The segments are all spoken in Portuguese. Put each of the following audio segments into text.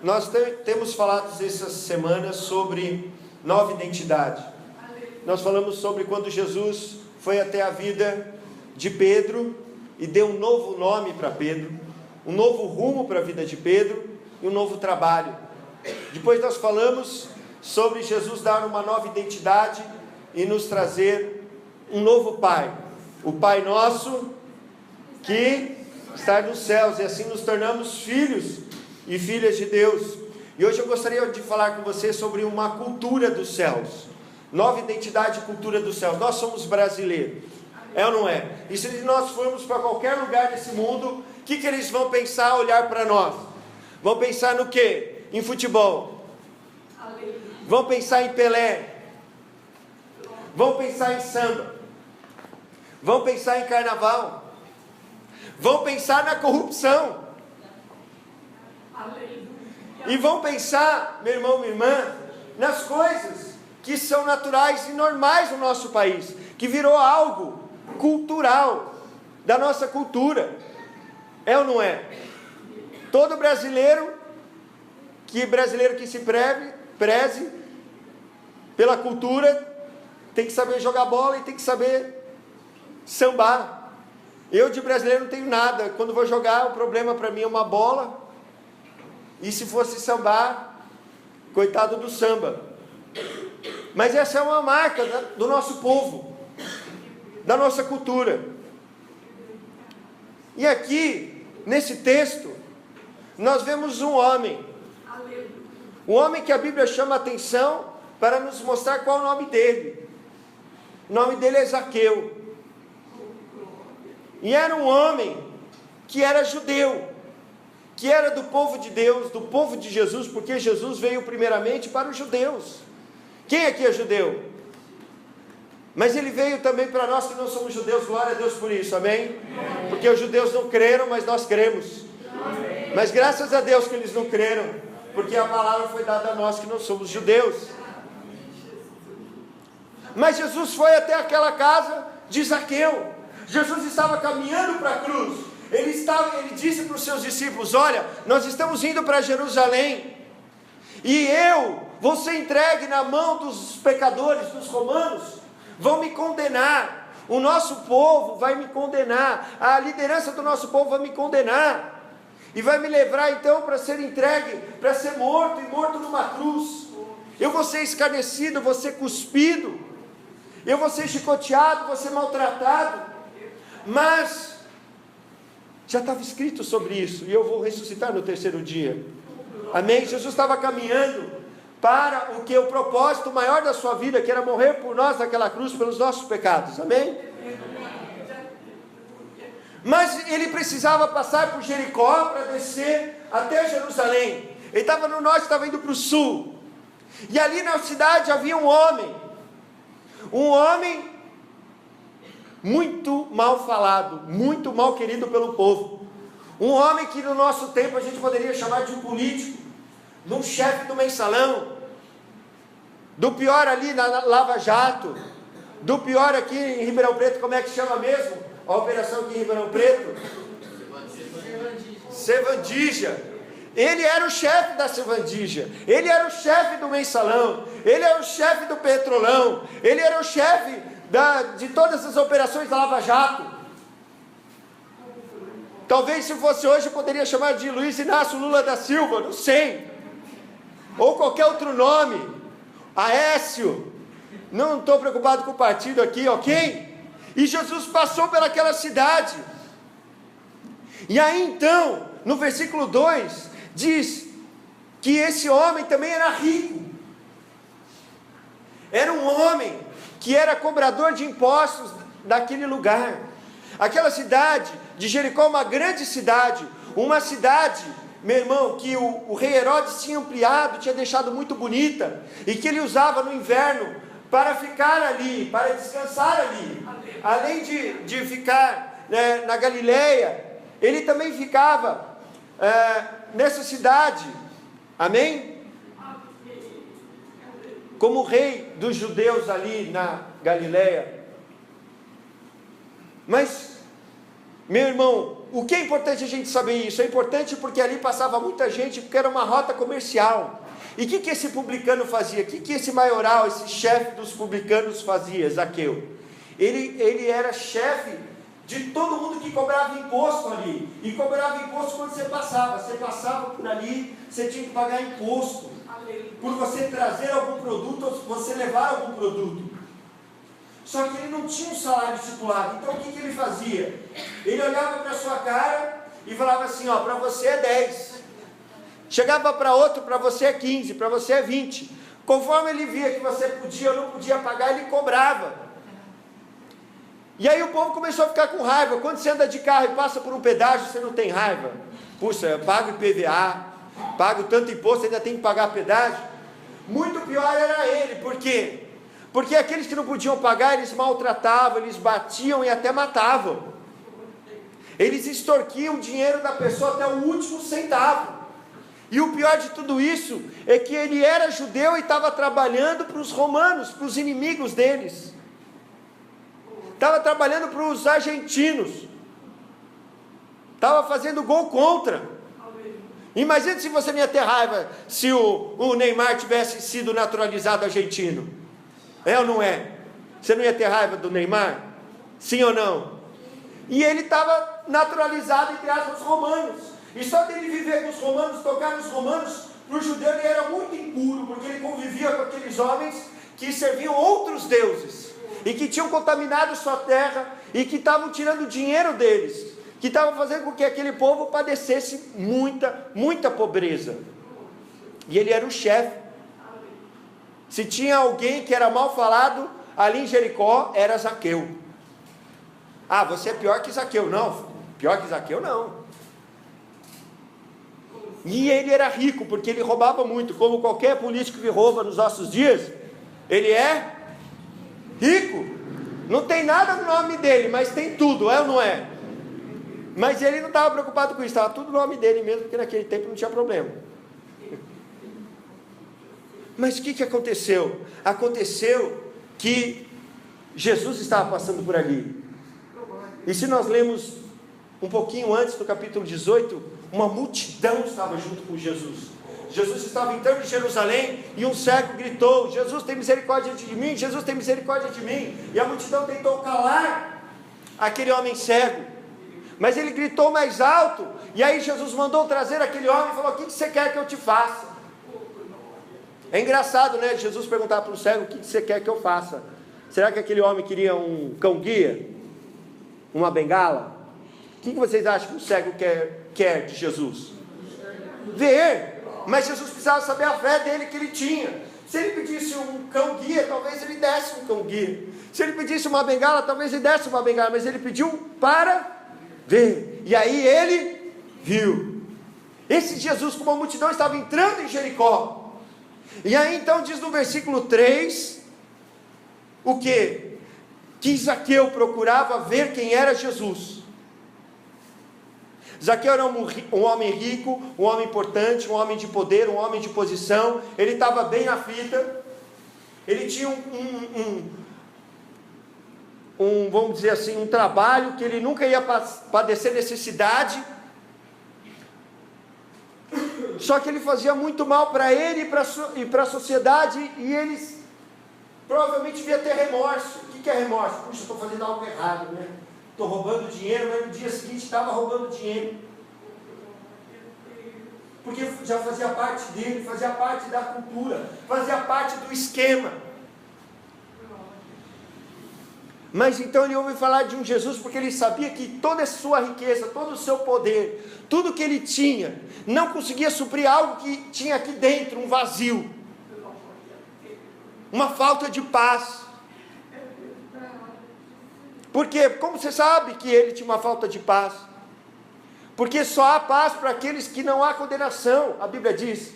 Nós temos falado essas semanas sobre nova identidade. Nós falamos sobre quando Jesus foi até a vida de Pedro e deu um novo nome para Pedro, um novo rumo para a vida de Pedro e um novo trabalho. Depois nós falamos sobre Jesus dar uma nova identidade e nos trazer um novo Pai, o Pai nosso que está nos céus, e assim nos tornamos filhos e filhas de Deus. E hoje eu gostaria de falar com você sobre uma cultura dos céus, nova identidade e cultura dos céus. Nós somos brasileiros, é ou não é? E se nós formos para qualquer lugar desse mundo, o que eles vão pensar, olhar para nós? Vão pensar no quê? Em futebol, vão pensar em Pelé, vão pensar em samba, vão pensar em carnaval, vão pensar na corrupção, e vão pensar, meu irmão, minha irmã, nas coisas que são naturais e normais no nosso país, que virou algo cultural, da nossa cultura, é ou não é? Todo brasileiro que se preze pela cultura, tem que saber jogar bola e tem que saber sambar. Eu de brasileiro não tenho nada, quando vou jogar o problema para mim é uma bola, e se fosse sambar, coitado do samba. Mas essa é uma marca do nosso povo, da nossa cultura. E aqui, nesse texto, nós vemos um homem que a Bíblia chama a atenção para nos mostrar qual é o nome dele. O nome dele é Zaqueu. E era um homem que era judeu, que era do povo de Deus, do povo de Jesus, porque Jesus veio primeiramente para os judeus. Quem aqui é judeu? Mas ele veio também para nós que não somos judeus, glória a Deus por isso, amém? Porque os judeus não creram, mas nós cremos. Mas graças a Deus que eles não creram, porque a palavra foi dada a nós que não somos judeus. Mas Jesus foi até aquela casa de Zaqueu. Jesus estava caminhando para a cruz. Ele disse para os seus discípulos: olha, nós estamos indo para Jerusalém, e eu vou ser entregue na mão dos pecadores, dos romanos, vão me condenar, o nosso povo vai me condenar, a liderança do nosso povo vai me condenar, e vai me levar então para ser entregue, para ser morto, e morto numa cruz. Eu vou ser escarnecido, vou ser cuspido, eu vou ser chicoteado, vou ser maltratado, mas já estava escrito sobre isso, e eu vou ressuscitar no terceiro dia, amém? Jesus estava caminhando para o propósito maior da sua vida, que era morrer por nós naquela cruz, pelos nossos pecados, amém? Mas ele precisava passar por Jericó para descer até Jerusalém. Ele estava no norte, estava indo para o sul, e ali na cidade havia um homem muito mal falado, muito mal querido pelo povo, um homem que no nosso tempo a gente poderia chamar de um político, de um chefe do mensalão, do pior ali na Lava Jato, do pior aqui em Ribeirão Preto, como é que chama mesmo? A operação aqui em Ribeirão Preto? Sevandija. Ele era o chefe da Sevandija, ele era o chefe do mensalão, ele era o chefe do petrolão, ele era o chefe de todas as operações da Lava Jato. Talvez se fosse hoje eu poderia chamar de Luiz Inácio Lula da Silva, não sei, ou qualquer outro nome, Aécio, não estou preocupado com o partido aqui, ok? E Jesus passou pelaquela cidade, e aí então, no versículo 2, diz que esse homem também era rico, era um homem que era cobrador de impostos daquele lugar. Aquela cidade de Jericó, uma grande cidade, uma cidade, meu irmão, que o rei Herodes tinha ampliado, tinha deixado muito bonita, e que ele usava no inverno para ficar ali, para descansar ali. Além de ficar na Galileia, ele também ficava nessa cidade, amém? Como rei dos judeus ali na Galileia. Mas, meu irmão, o que é importante a gente saber isso? É importante porque ali passava muita gente, porque era uma rota comercial. E o que esse publicano fazia? O que esse maioral, esse chefe dos publicanos fazia, Zaqueu? Ele era chefe de todo mundo que cobrava imposto ali. E cobrava imposto quando você passava. Você passava por ali, você tinha que pagar imposto. Por você trazer algum produto, ou você levar algum produto. Só que ele não tinha um salário estipulado. Então o que ele fazia? Ele olhava para a sua cara e falava assim, ó, para você é 10. Chegava para outro, para você é 15, para você é 20. Conforme ele via que você podia ou não podia pagar, ele cobrava. E aí o povo começou a ficar com raiva. Quando você anda de carro e passa por um pedágio, você não tem raiva? Puxa, eu pago IPVA, pago tanto imposto, ainda tem que pagar pedágio. Muito pior era ele. Por quê? Porque aqueles que não podiam pagar, eles maltratavam, eles batiam e até matavam. Eles extorquiam o dinheiro da pessoa até o último centavo. E o pior de tudo isso é que ele era judeu e estava trabalhando para os romanos, para os inimigos deles. Estava trabalhando para os argentinos. Estava fazendo gol contra. Imagina se você não ia ter raiva se o Neymar tivesse sido naturalizado argentino. É ou não é? Você não ia ter raiva do Neymar? Sim ou não? E ele estava naturalizado entre aspas romanos. E só dele viver com os romanos, tocar nos romanos, para o judeu ele era muito impuro, porque ele convivia com aqueles homens que serviam outros deuses, e que tinham contaminado sua terra, e que estavam tirando o dinheiro deles, que estavam fazendo com que aquele povo padecesse muita pobreza. E ele era o chefe. Se tinha alguém que era mal falado, ali em Jericó, era Zaqueu. Ah, você é pior que Zaqueu. Não, pior que Zaqueu não. E ele era rico, porque ele roubava muito, como qualquer político que rouba nos nossos dias. Ele é rico, não tem nada no nome dele, mas tem tudo, é ou não é? Mas ele não estava preocupado com isso, estava tudo no nome dele mesmo, porque naquele tempo não tinha problema. Mas o que aconteceu? Aconteceu que Jesus estava passando por ali. E se nós lemos um pouquinho antes do capítulo 18, uma multidão estava junto com Jesus. Jesus estava entrando em Jerusalém e um cego gritou: Jesus, tem misericórdia de mim, Jesus, tem misericórdia de mim. E a multidão tentou calar aquele homem cego, mas ele gritou mais alto. E aí Jesus mandou trazer aquele homem e falou: o que você quer que eu te faça? É engraçado, né? Jesus perguntava para o cego: o que você quer que eu faça? Será que aquele homem queria um cão-guia? Uma bengala? O que vocês acham que o cego quer de Jesus? Ver. Mas Jesus precisava saber a fé dele que ele tinha. Se ele pedisse um cão-guia, talvez ele desse um cão-guia. Se ele pedisse uma bengala, talvez ele desse uma bengala. Mas ele pediu para ver. E aí ele viu. Esse Jesus com uma multidão estava entrando em Jericó. E aí então diz no versículo 3, o quê? Que Zaqueu procurava ver quem era Jesus. Zaqueu era um homem rico, um homem importante, um homem de poder, um homem de posição. Ele estava bem na fita. Ele tinha vamos dizer assim, um trabalho que ele nunca ia padecer necessidade. Só que ele fazia muito mal para ele e para a sociedade, e eles provavelmente devia ter remorso. O que é remorso? Puxa, estou fazendo algo errado, né? Estou roubando dinheiro, mas no dia seguinte estava roubando dinheiro. Porque já fazia parte dele, fazia parte da cultura, fazia parte do esquema. Mas então ele ouve falar de um Jesus porque ele sabia que toda a sua riqueza, todo o seu poder, tudo que ele tinha, não conseguia suprir algo que tinha aqui dentro, um vazio, uma falta de paz. Porque, como você sabe que ele tinha uma falta de paz? Porque só há paz para aqueles que não há condenação. A Bíblia diz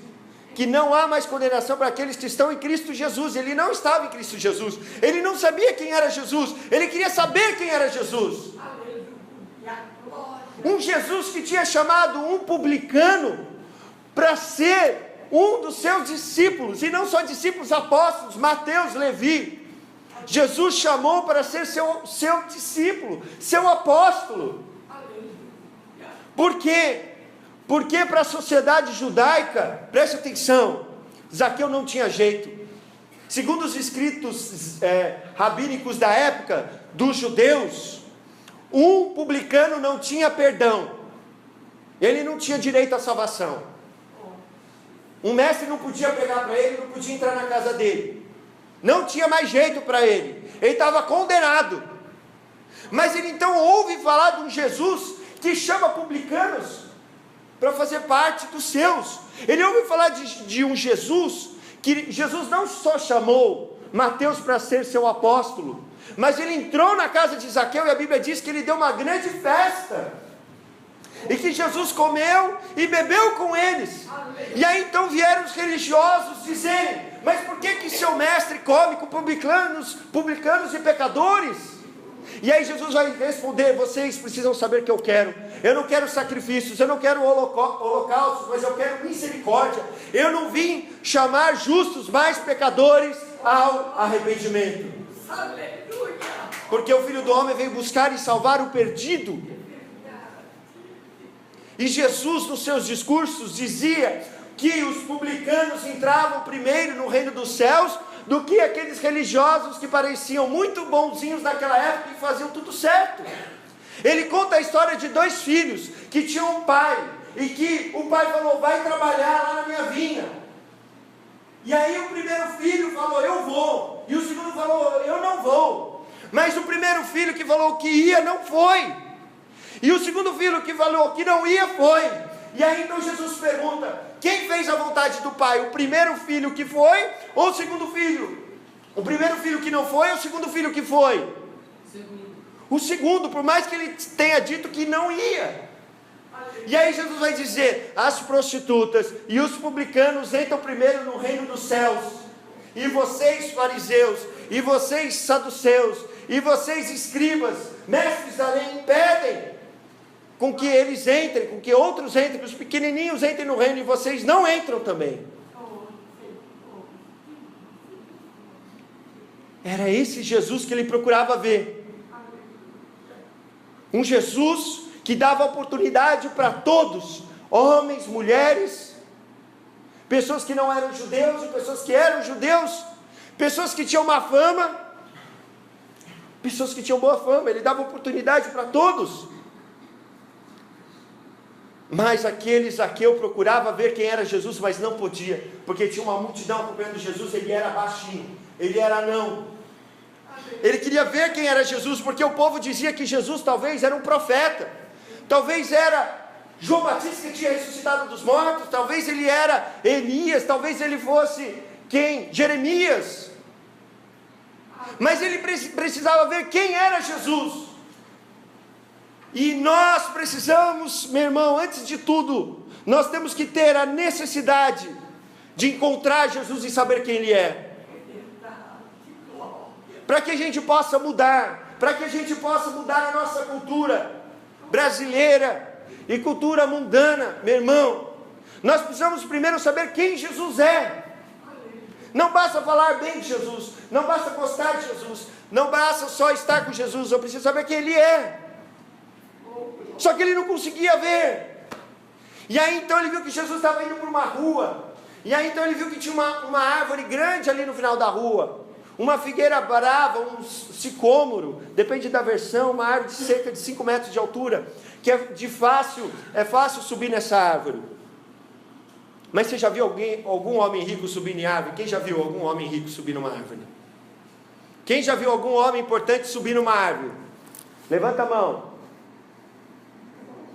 que não há mais condenação para aqueles que estão em Cristo Jesus. Ele não estava em Cristo Jesus. Ele não sabia quem era Jesus. Ele queria saber quem era Jesus. Um Jesus que tinha chamado um publicano para ser um dos seus discípulos. E não só discípulos, apóstolos, Mateus, Levi. Jesus chamou para ser seu discípulo, seu apóstolo. Por quê? Porque para a sociedade judaica, preste atenção, Zaqueu não tinha jeito. Segundo os escritos rabínicos da época, dos judeus, um publicano não tinha perdão, ele não tinha direito à salvação. Um mestre não podia pregar para ele, não podia entrar na casa dele, não tinha mais jeito para ele estava condenado. Mas ele então ouve falar de um Jesus que chama publicanos para fazer parte dos seus. Ele ouve falar de um Jesus, que Jesus não só chamou Mateus para ser seu apóstolo, mas ele entrou na casa de Zaqueu, e a Bíblia diz que ele deu uma grande festa, e que Jesus comeu e bebeu com eles. E aí então vieram os religiosos dizerem: mas por que seu mestre come com publicanos e pecadores? E aí Jesus vai responder: vocês precisam saber o que eu quero. Eu não quero sacrifícios, eu não quero holocaustos, mas eu quero misericórdia. Eu não vim chamar justos, mas pecadores ao arrependimento. Aleluia! Porque o Filho do Homem veio buscar e salvar o perdido. E Jesus, nos seus discursos, dizia que os publicanos entravam primeiro no reino dos céus do que aqueles religiosos que pareciam muito bonzinhos naquela época e faziam tudo certo. Ele conta a história de dois filhos que tinham um pai, e que o pai falou: vai trabalhar lá na minha vinha. E aí o primeiro filho falou: eu vou, e o segundo falou: eu não vou. Mas o primeiro filho que falou que ia, não foi, e o segundo filho que falou que não ia, foi. E aí então Jesus pergunta: quem fez a vontade do pai? O primeiro filho que foi, ou o segundo filho? O primeiro filho que não foi, ou o segundo filho que foi? O segundo, por mais que ele tenha dito que não ia. E aí Jesus vai dizer: as prostitutas e os publicanos entram primeiro no reino dos céus, e vocês fariseus, e vocês saduceus, e vocês escribas, mestres da lei, impedem com que eles entrem, com que outros entrem, que os pequenininhos entrem no reino, e vocês não entram também. Era esse Jesus que ele procurava ver. Um Jesus que dava oportunidade para todos, homens, mulheres, pessoas que não eram judeus e pessoas que eram judeus, pessoas que tinham má fama, pessoas que tinham boa fama. Ele dava oportunidade para todos. Mas aquele Zaqueu procurava ver quem era Jesus, mas não podia, porque tinha uma multidão acompanhando Jesus. Ele era baixinho, ele era anão. Ele queria ver quem era Jesus, porque o povo dizia que Jesus talvez era um profeta, talvez era João Batista que tinha ressuscitado dos mortos, talvez ele era Elias, talvez ele fosse quem? Jeremias. Mas ele precisava ver quem era Jesus. E nós precisamos, meu irmão, antes de tudo, nós temos que ter a necessidade de encontrar Jesus e saber quem Ele é, para que a gente possa mudar, para que a gente possa mudar a nossa cultura brasileira e cultura mundana. Meu irmão, nós precisamos primeiro saber quem Jesus é. Não basta falar bem de Jesus, não basta gostar de Jesus, não basta só estar com Jesus, eu preciso saber quem Ele é. Só que ele não conseguia ver. E aí então ele viu que Jesus estava indo por uma rua, e aí então ele viu que tinha uma árvore grande ali no final da rua, uma figueira brava, um sicômoro, depende da versão, uma árvore de cerca de 5 metros de altura, que é fácil subir nessa árvore. Mas você já viu algum homem rico subir em árvore? Quem já viu algum homem rico subir numa árvore? Quem já viu algum homem importante subir numa árvore? Levanta a mão.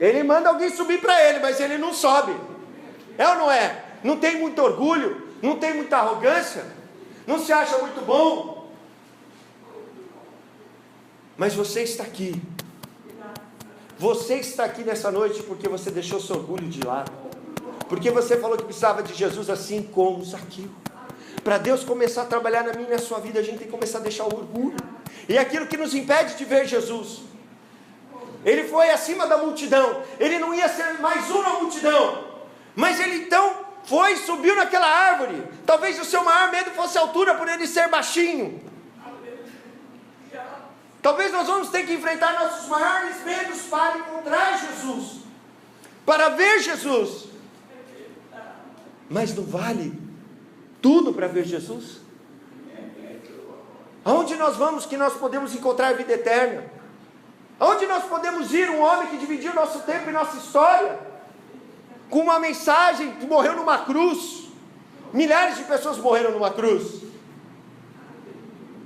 Ele manda alguém subir para ele, mas ele não sobe. É ou não é? Não tem muito orgulho, não tem muita arrogância, não se acha muito bom. Mas você está aqui. Você está aqui nessa noite porque você deixou seu orgulho de lado, porque você falou que precisava de Jesus, assim como Zaqueu. Para Deus começar a trabalhar na minha e na sua vida, a gente tem que começar a deixar o orgulho e aquilo que nos impede de ver Jesus. Ele foi acima da multidão, ele não ia ser mais um na multidão, mas ele então foi e subiu naquela árvore. Talvez o seu maior medo fosse a altura, por ele ser baixinho. Talvez nós vamos ter que enfrentar nossos maiores medos para encontrar Jesus. para ver Jesus. Mas não vale tudo para ver Jesus? Aonde nós vamos que nós podemos encontrar a vida eterna? Aonde nós podemos ir um homem que dividiu nosso tempo e nossa história, com uma mensagem que morreu numa cruz? Milhares de pessoas morreram numa cruz.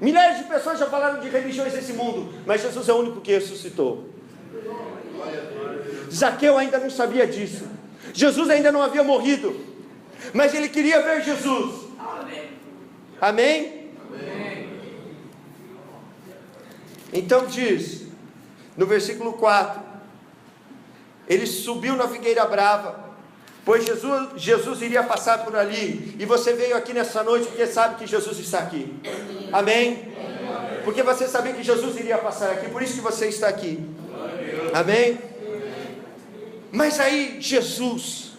Milhares de pessoas já falaram de religiões desse mundo, mas Jesus é o único que ressuscitou. Zaqueu ainda não sabia disso. Jesus ainda não havia morrido, mas ele queria ver Jesus. Amém? Então diz, no versículo 4, ele subiu na figueira brava, pois Jesus iria passar por ali. E você veio aqui nessa noite porque sabe que Jesus está aqui. Amém? Porque você sabia que Jesus iria passar aqui, por isso que você está aqui. Amém? Mas aí Jesus,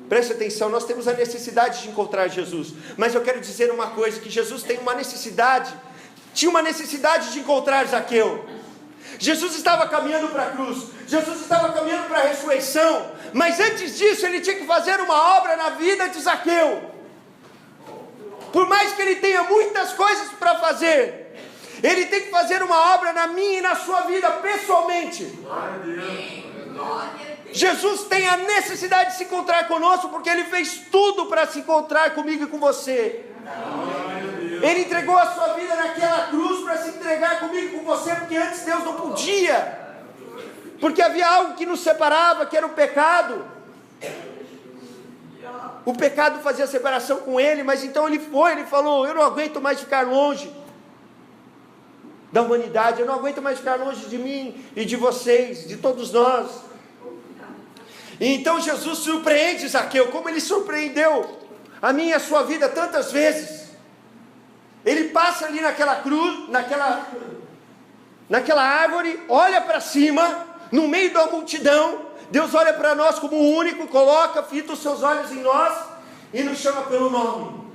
preste atenção, nós temos a necessidade de encontrar Jesus, mas eu quero dizer uma coisa, que Jesus tinha uma necessidade de encontrar Zaqueu. Jesus estava caminhando para a cruz, Jesus estava caminhando para a ressurreição, mas antes disso ele tinha que fazer uma obra na vida de Zaqueu. Por mais que ele tenha muitas coisas para fazer, ele tem que fazer uma obra na minha e na sua vida pessoalmente. Jesus tem a necessidade de se encontrar conosco, porque ele fez tudo para se encontrar comigo e com você. Ele entregou a sua vida naquela cruz para se entregar comigo e com você, porque antes Deus não podia, porque havia algo que nos separava, que era o pecado. O pecado fazia separação com ele, mas então ele falou: eu não aguento mais ficar longe da humanidade, eu não aguento mais ficar longe de mim e de vocês, de todos nós. E então Jesus surpreende Zaqueu, como ele surpreendeu a minha e a sua vida tantas vezes. Ele passa ali naquela cruz, naquela árvore, olha para cima, no meio da multidão. Deus olha para nós como o único, fita os seus olhos em nós e nos chama pelo nome: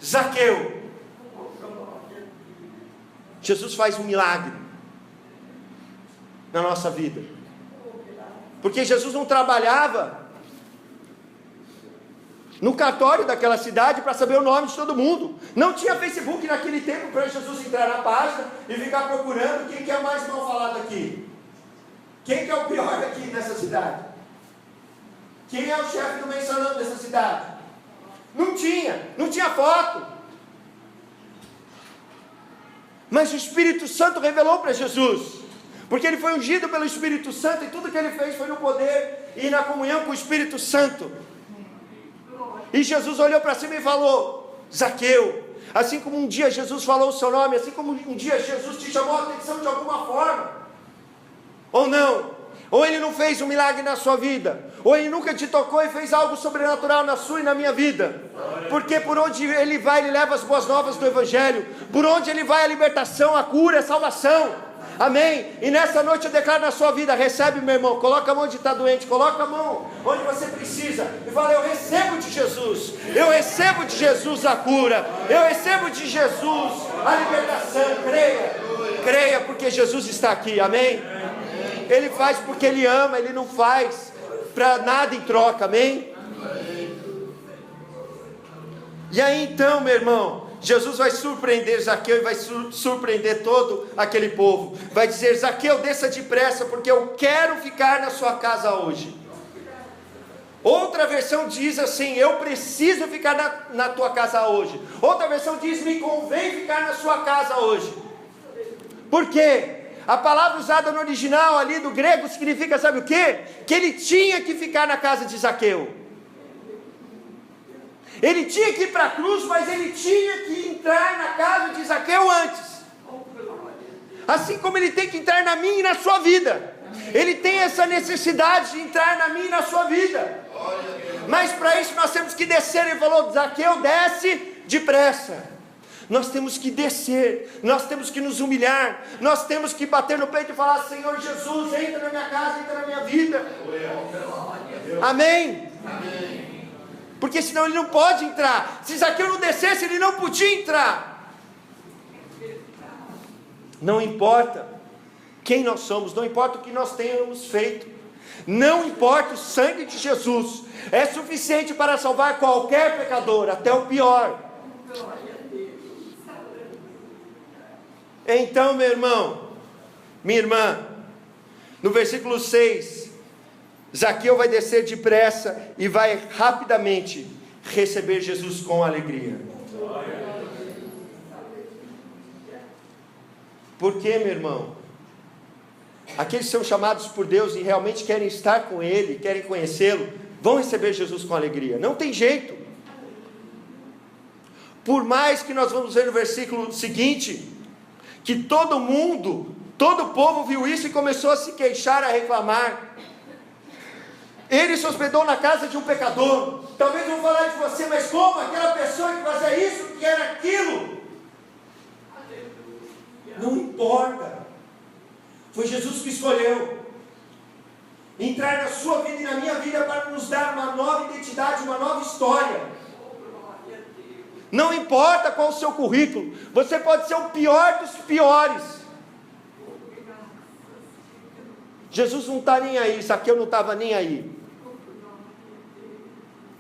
Zaqueu. Jesus faz um milagre na nossa vida, porque Jesus não trabalhava no cartório daquela cidade para saber o nome de todo mundo. Não tinha Facebook naquele tempo para Jesus entrar na página e ficar procurando quem que é mais mal falado aqui, quem que é o pior aqui nessa cidade, quem é o chefe do mensalão dessa cidade. Não tinha foto. Mas o Espírito Santo revelou para Jesus, porque ele foi ungido pelo Espírito Santo, e tudo que ele fez foi no poder e na comunhão com o Espírito Santo. E Jesus olhou para cima e falou: Zaqueu. Assim como um dia Jesus falou o seu nome, assim como um dia Jesus te chamou a atenção de alguma forma, ou não, ou ele não fez um milagre na sua vida, ou ele nunca te tocou e fez algo sobrenatural na sua e na minha vida, porque por onde ele vai, ele leva as boas novas do Evangelho, por onde ele vai, a libertação, a cura, a salvação. Amém? E nessa noite eu declaro na sua vida: recebe, meu irmão, coloca a mão onde está doente, coloca a mão onde você precisa, e fala: eu recebo de Jesus, eu recebo de Jesus a cura, eu recebo de Jesus a libertação. Creia, porque Jesus está aqui. Amém? Ele faz porque ele ama, ele não faz para nada em troca. Amém? E aí então, meu irmão, Jesus vai surpreender Zaqueu e vai surpreender todo aquele povo. Vai dizer: Zaqueu, desça depressa, porque eu quero ficar na sua casa hoje. Outra versão diz assim: eu preciso ficar na tua casa hoje. Outra versão diz: me convém ficar na sua casa hoje. Por quê? A palavra usada no original ali do grego significa, sabe o quê? Que ele tinha que ficar na casa de Zaqueu. Ele tinha que ir para a cruz, mas ele tinha que entrar na casa de Zaqueu antes. Assim como ele tem que entrar na minha e na sua vida. Ele tem essa necessidade de entrar na minha e na sua vida. Mas para isso nós temos que descer. Ele falou: Zaqueu, desce depressa. Nós temos que descer, nós temos que nos humilhar, nós temos que bater no peito e falar: Senhor Jesus, entra na minha casa, entra na minha vida. Amém? Porque senão ele não pode entrar. Se Zaqueu não descesse, ele não podia entrar. Não importa quem nós somos, não importa o que nós tenhamos feito, Não importa, o sangue de Jesus é suficiente para salvar qualquer pecador, até o pior. Então, meu irmão, minha irmã, no versículo 6, Zaqueu vai descer depressa e vai rapidamente receber Jesus com alegria. Por quê, meu irmão? Aqueles que são chamados por Deus e realmente querem estar com Ele, querem conhecê-lo, vão receber Jesus com alegria. Não tem jeito. Por mais que nós vamos ver no versículo seguinte, que todo mundo, todo o povo viu isso e começou a se queixar, a reclamar. Ele se hospedou na casa de um pecador. Talvez vão falar de você, mas como? Aquela pessoa que fazia isso, que era aquilo. Não importa. Foi Jesus que escolheu entrar na sua vida e na minha vida para nos dar uma nova identidade, uma nova história. Não importa qual o seu currículo, você pode ser o pior dos piores. Jesus não está nem aí, Zaqueu não estava nem aí.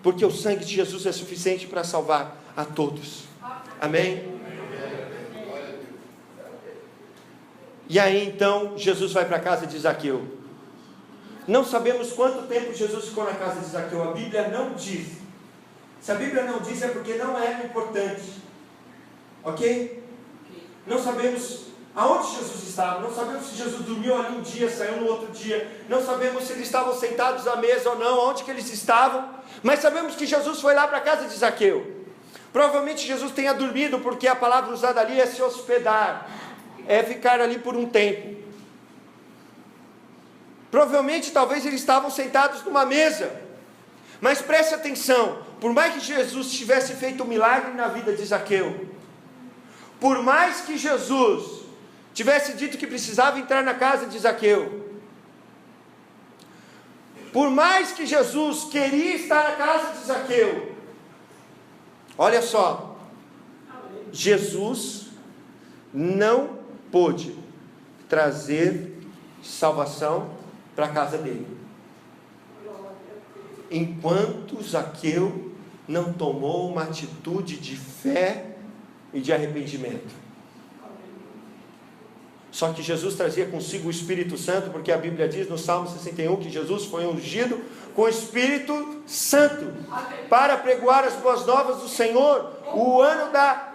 Porque o sangue de Jesus é suficiente para salvar a todos. Amém? E aí então Jesus vai para a casa de Zaqueu. Não sabemos quanto tempo Jesus ficou na casa de Zaqueu. A Bíblia não diz. Se a Bíblia não diz é porque não é importante. Ok? Não sabemos aonde Jesus estava. Não sabemos se Jesus dormiu ali um dia, saiu no outro dia. Não sabemos se eles estavam sentados à mesa ou não, onde que eles estavam. Mas sabemos que Jesus foi lá para a casa de Zaqueu. Provavelmente Jesus tenha dormido, porque a palavra usada ali é se hospedar, é ficar ali por um tempo. Provavelmente, talvez eles estavam sentados numa mesa. Mas preste atenção, por mais que Jesus tivesse feito um milagre na vida de Zaqueu, por mais que Jesus tivesse dito que precisava entrar na casa de Zaqueu, por mais que Jesus queria estar na casa de Zaqueu, olha só, Jesus não pôde trazer salvação para a casa dele, enquanto Zaqueu não tomou uma atitude de fé e de arrependimento. Só que Jesus trazia consigo o Espírito Santo, porque a Bíblia diz no Salmo 61 que Jesus foi ungido com o Espírito Santo para pregoar as boas novas do Senhor, o ano da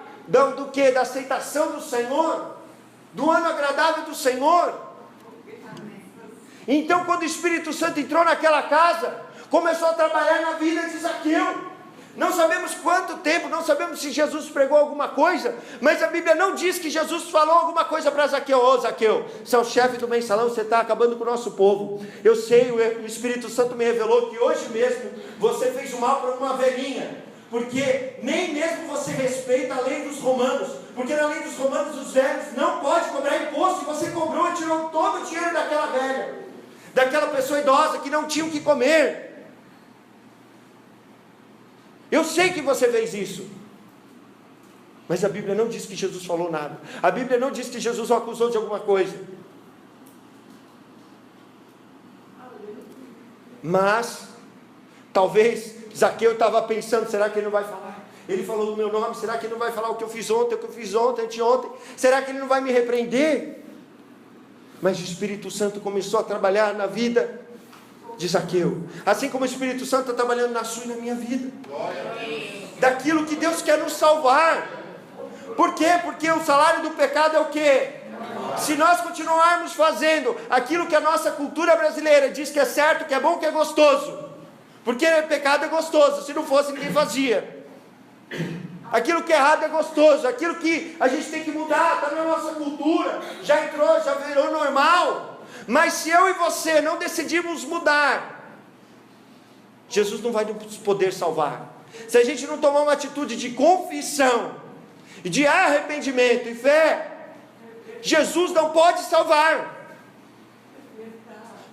aceitação do Senhor, do ano agradável do Senhor. Então, quando o Espírito Santo entrou naquela casa, começou a trabalhar na vida de Zaqueu. Não sabemos quanto tempo, não sabemos se Jesus pregou alguma coisa, mas a Bíblia não diz que Jesus falou alguma coisa para Zaqueu. Ô Zaqueu, você é o chefe do mensalão, você está acabando com o nosso povo. Eu sei, o Espírito Santo me revelou que hoje mesmo você fez o mal para uma velhinha, porque nem mesmo você respeita a lei dos romanos, porque na lei dos romanos os velhos não podem cobrar imposto, e você cobrou e tirou todo o dinheiro daquela velha, daquela pessoa idosa que não tinha o que comer. Eu sei que você fez isso, mas a Bíblia não diz que Jesus falou nada. A Bíblia não diz que Jesus o acusou de alguma coisa. Mas talvez Zaqueu estava pensando: será que ele não vai falar? Ele falou o meu nome, será que ele não vai falar o que eu fiz ontem, o que eu fiz ontem, anteontem? Será que ele não vai me repreender? Mas o Espírito Santo começou a trabalhar na vida de Zaqueu, assim como o Espírito Santo está trabalhando na sua e na minha vida, daquilo que Deus quer nos salvar. Por quê? Porque o salário do pecado é o quê? Se nós continuarmos fazendo aquilo que a nossa cultura brasileira diz que é certo, que é bom, que é gostoso, porque pecado é gostoso, se não fosse ninguém fazia. Aquilo que é errado é gostoso, aquilo que a gente tem que mudar, está na nossa cultura, já entrou, já virou normal. Mas se eu e você não decidirmos mudar, Jesus não vai nos poder salvar. Se a gente não tomar uma atitude de confissão, de arrependimento e fé, Jesus não pode salvar.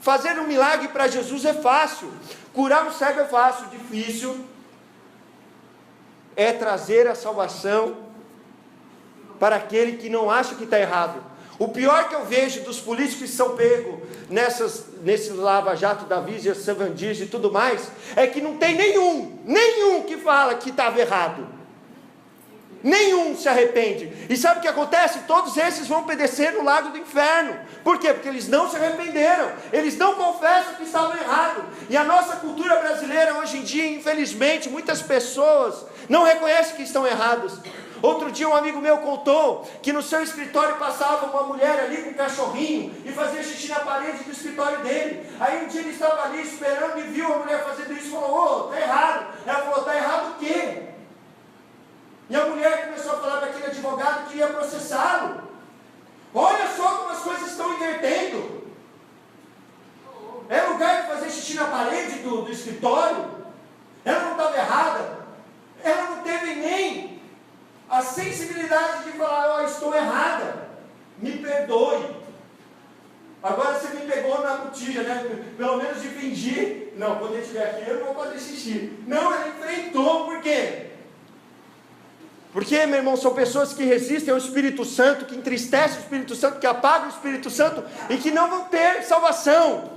Fazer um milagre para Jesus é fácil, curar um cego é fácil, difícil é trazer a salvação para aquele que não acha que está errado. O pior que eu vejo dos políticos que são pegos nesse lava-jato da Visa, Savandis e tudo mais, é que não tem nenhum que fala que estava errado. Nenhum se arrepende. E sabe o que acontece? Todos esses vão perecer no lago do inferno. Por quê? Porque eles não se arrependeram. Eles não confessam que estavam errados. E a nossa cultura brasileira hoje em dia, infelizmente, muitas pessoas não reconhecem que estão errados. Outro dia um amigo meu contou que no seu escritório passava uma mulher ali com um cachorrinho e fazia xixi na parede do escritório dele. Aí um dia ele estava ali esperando e viu a mulher fazendo isso e falou: está errado. Ela falou: está errado o quê? E a mulher começou a falar para aquele advogado que ia processá-lo. Olha só como as coisas estão invertendo. É lugar de fazer xixi na parede do escritório. Ela não estava errada. Ela não teve nem a sensibilidade de falar: estou errada, me perdoe. Agora você me pegou na botija, né? Pelo menos de fingir. Não, quando ele estiver aqui eu não vou fazer xixi. Não, ela enfrentou. Por quê? Porque, meu irmão, são pessoas que resistem ao Espírito Santo, que entristecem o Espírito Santo, que apagam o Espírito Santo e que não vão ter salvação.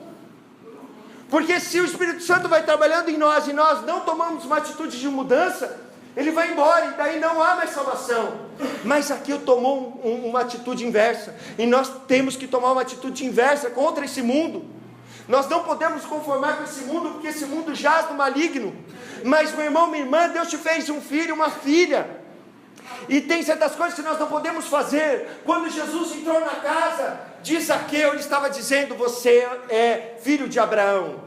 Porque se o Espírito Santo vai trabalhando em nós e nós não tomamos uma atitude de mudança, ele vai embora e daí não há mais salvação. Mas aqui eu tomou uma atitude inversa, e nós temos que tomar uma atitude inversa contra esse mundo. Nós não podemos conformar com esse mundo, porque esse mundo jaz no maligno. Mas, meu irmão, minha irmã, Deus te fez um filho, uma filha. E tem certas coisas que nós não podemos fazer. Quando Jesus entrou na casa de Zaqueu, ele estava dizendo: você é filho de Abraão.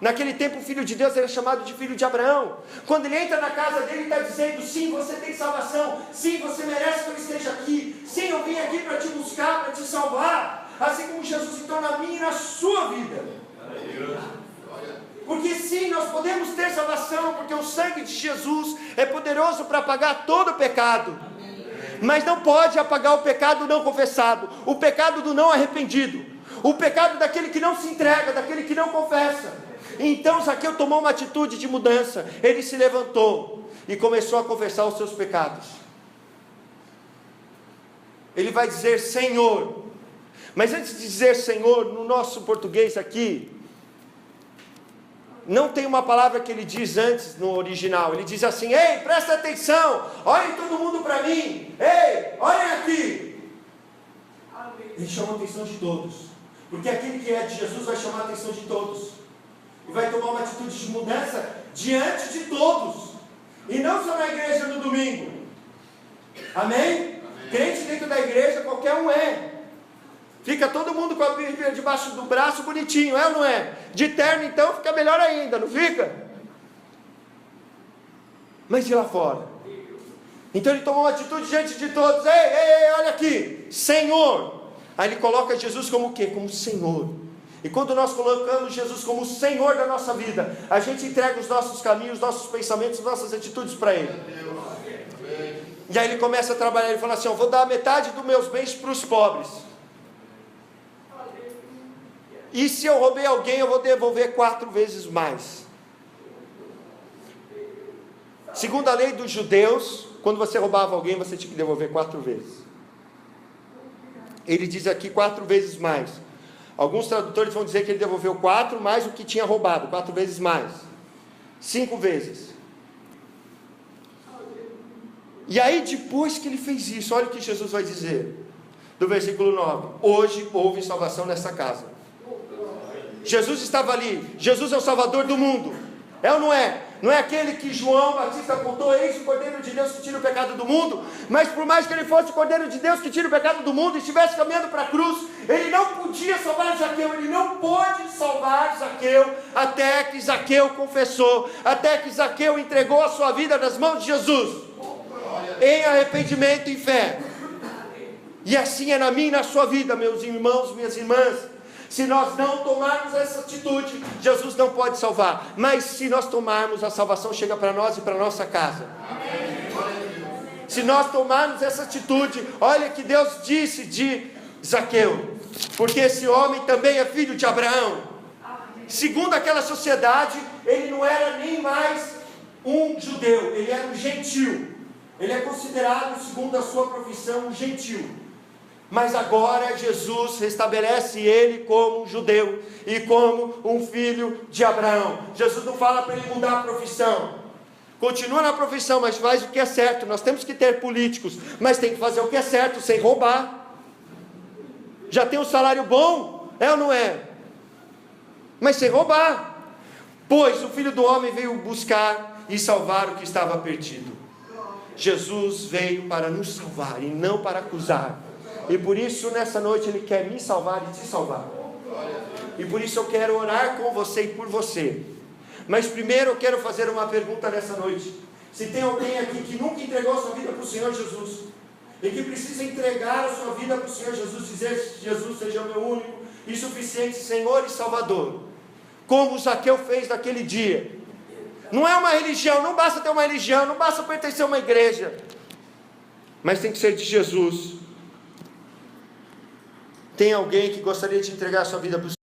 Naquele tempo o filho de Deus era chamado de filho de Abraão. Quando ele entra na casa dele, ele está dizendo: sim, você tem salvação. Sim, você merece que eu esteja aqui. Sim, eu vim aqui para te buscar, para te salvar. Assim como Jesus entrou na minha e na sua vida. Porque sim, nós podemos ter salvação, porque o sangue de Jesus é poderoso para apagar todo o pecado. Mas não pode apagar o pecado não confessado, o pecado do não arrependido, o pecado daquele que não se entrega, daquele que não confessa. Então Zaqueu tomou uma atitude de mudança. Ele se levantou e começou a confessar os seus pecados. Ele vai dizer Senhor. Mas antes de dizer Senhor, no nosso português aqui, não tem uma palavra que ele diz antes no original. Ele diz assim: ei, presta atenção, olhem todo mundo para mim, ei, olhem aqui. Ele chama a atenção de todos, porque aquele que é de Jesus vai chamar a atenção de todos, e vai tomar uma atitude de mudança diante de todos, e não só na igreja no domingo. Amém? Crente dentro da igreja qualquer um é. Fica todo mundo com a Bíblia debaixo do braço, bonitinho, é ou não é? De terno então fica melhor ainda, não fica? Mas e lá fora? Então ele tomou uma atitude diante de todos: ei, olha aqui, Senhor. Aí ele coloca Jesus como o quê? Como Senhor. E quando nós colocamos Jesus como Senhor da nossa vida, a gente entrega os nossos caminhos, nossos pensamentos, nossas atitudes para Ele. E aí ele começa a trabalhar, ele fala assim: eu vou dar metade dos meus bens para os pobres. E se eu roubei alguém, eu vou devolver 4 vezes mais. Segundo a lei dos judeus, quando você roubava alguém, você tinha que devolver 4 vezes. Ele diz aqui 4 vezes mais. Alguns tradutores vão dizer que ele devolveu 4 mais o que tinha roubado, 4 vezes mais. 5 vezes. E aí depois que ele fez isso, olha o que Jesus vai dizer. Do versículo 9: hoje houve salvação nessa casa. Jesus estava ali. Jesus é o Salvador do mundo. É ou não é? Não é aquele que João Batista apontou: eis o Cordeiro de Deus que tira o pecado do mundo. Mas por mais que ele fosse o Cordeiro de Deus que tira o pecado do mundo e estivesse caminhando para a cruz, ele não podia salvar Zaqueu. Ele não pôde salvar Zaqueu até que Zaqueu confessou, até que Zaqueu entregou a sua vida nas mãos de Jesus, em arrependimento e fé. E assim é na minha e na sua vida, meus irmãos, minhas irmãs. Se nós não tomarmos essa atitude, Jesus não pode salvar. Mas se nós tomarmos, a salvação chega para nós e para a nossa casa. Se nós tomarmos essa atitude, olha que Deus disse de Zaqueu: porque esse homem também é filho de Abraão. Segundo aquela sociedade, ele não era nem mais um judeu, ele era um gentil. Ele é considerado, segundo a sua profissão, um gentil. Mas agora Jesus restabelece ele como um judeu e como um filho de Abraão. Jesus não fala para ele mudar a profissão. Continua na profissão, mas faz o que é certo. Nós temos que ter políticos, mas tem que fazer o que é certo, sem roubar. Já tem um salário bom, é ou não é? Mas sem roubar. Pois o Filho do Homem veio buscar e salvar o que estava perdido. Jesus veio para nos salvar e não para acusar. E por isso nessa noite Ele quer me salvar e te salvar. E por isso eu quero orar com você e por você. Mas primeiro eu quero fazer uma pergunta nessa noite. Se tem alguém aqui que nunca entregou a sua vida para o Senhor Jesus, e que precisa entregar a sua vida para o Senhor Jesus, dizer: Jesus seja o meu único e suficiente Senhor e Salvador, como Zaqueu fez naquele dia. Não é uma religião, não basta ter uma religião, não basta pertencer a uma igreja, mas tem que ser de Jesus. Tem alguém que gostaria de entregar a sua vida para o